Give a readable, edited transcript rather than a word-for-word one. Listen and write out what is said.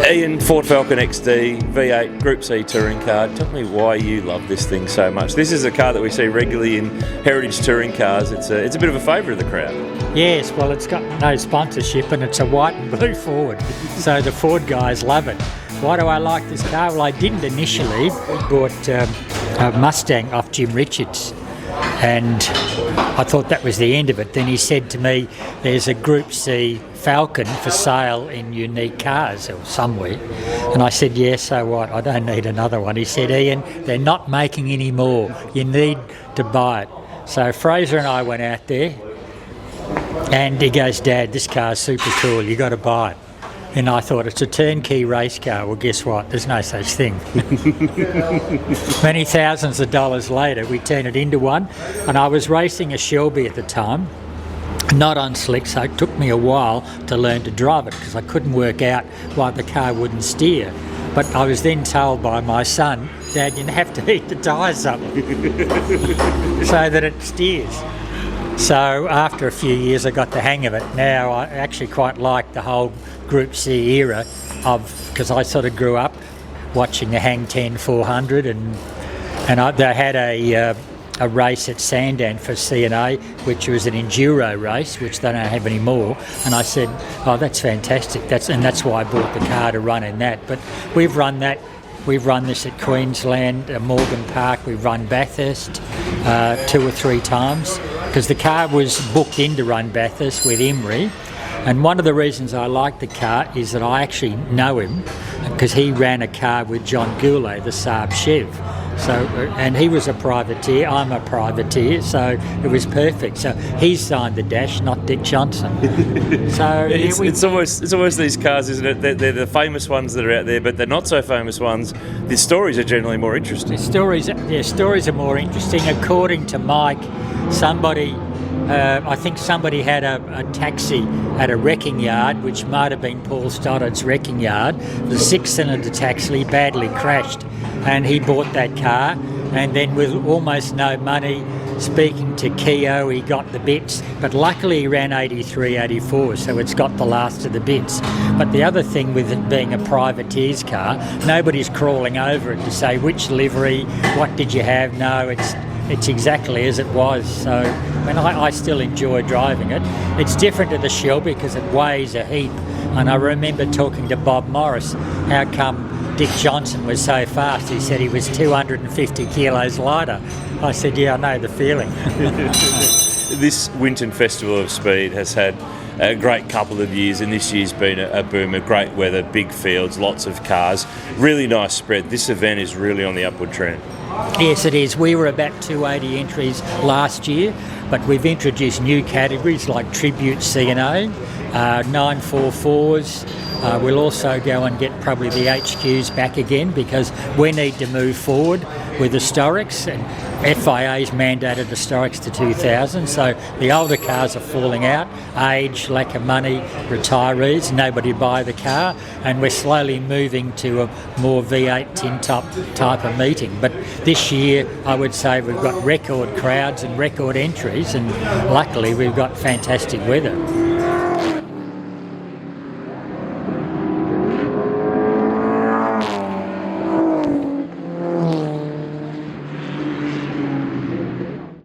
Ian, Ford Falcon XD, V8 Group C touring car. Tell me why you love this thing so much. This is a car that we see regularly in heritage touring cars. It's a bit of a favourite of the crowd. Yes, well, it's got no sponsorship and it's a white and blue Ford, so the Ford guys love it. Why do I like this car? Well, I didn't initially. Bought a Mustang off Jim Richards, and I thought that was the end of it. Then he said to me, there's a Group C Falcon for sale in Unique Cars or somewhere. And I said, yeah, so what? I don't need another one. He said, Ian, they're not making any more. You need to buy it. So Fraser and I went out there, and he goes, Dad, this car's super cool. You got to buy it. And I thought, it's a turnkey race car. Well, guess what? There's no such thing. Many thousands of dollars later, we turned it into one. And I was racing a Shelby at the time, not on slick, so it took me a while to learn to drive it because I couldn't work out why the car wouldn't steer. But I was then told by my son, Dad, you have to heat the tyres up so that it steers. So after a few years, I got the hang of it. Now I actually quite like the whole Group C era because I sort of grew up watching the Hang 10 400 and they had a race at Sandown for C&A, which was an enduro race, which they don't have anymore. And I said, oh, that's fantastic. That's why I bought the car to run in that. But we've run that. We've run this at Queensland, Morgan Park. We've run Bathurst 2 or 3 times because the car was booked in to run Bathurst with Imrie. And one of the reasons I like the car is that I actually know him because he ran a car with John Goulet, the Saab Chev. So, and he was a privateer, I'm a privateer, so it was perfect. So he signed the dash, not Dick Johnson. So it's almost these cars, isn't it? They're the famous ones that are out there, but the not so famous ones, the stories are generally more interesting. The stories are more interesting. According to Mike, I think somebody had a taxi at a wrecking yard, which might have been Paul Stoddart's wrecking yard. The 6-cylinder taxi badly crashed, and he bought that car, and then with almost no money, speaking to Keogh, he got the bits, but luckily he ran 83, 84, so it's got the last of the bits. But the other thing with it being a privateer's car, nobody's crawling over it to say which livery, what did you have? No, it's exactly as it was. So I still enjoy driving it. It's different to the Shelby because it weighs a heap. And I remember talking to Bob Morris, how come Dick Johnson was so fast? He said he was 250 kilos lighter. I said, yeah, I know the feeling. This Winton Festival of Speed has had a great couple of years, and this year's been a boomer. Great weather, big fields, lots of cars, really nice spread. This event is really on the upward trend. Yes, it is. We were about 280 entries last year, but we've introduced new categories like Tribute C&A, 944s. We'll also go and get probably the HQs back again because we need to move forward with historics, and FIA's mandated historics to 2000, so the older cars are falling out, age, lack of money, retirees, nobody buy the car, and we're slowly moving to a more V8 tin top type of meeting. But this year I would say we've got record crowds and record entries, and luckily we've got fantastic weather.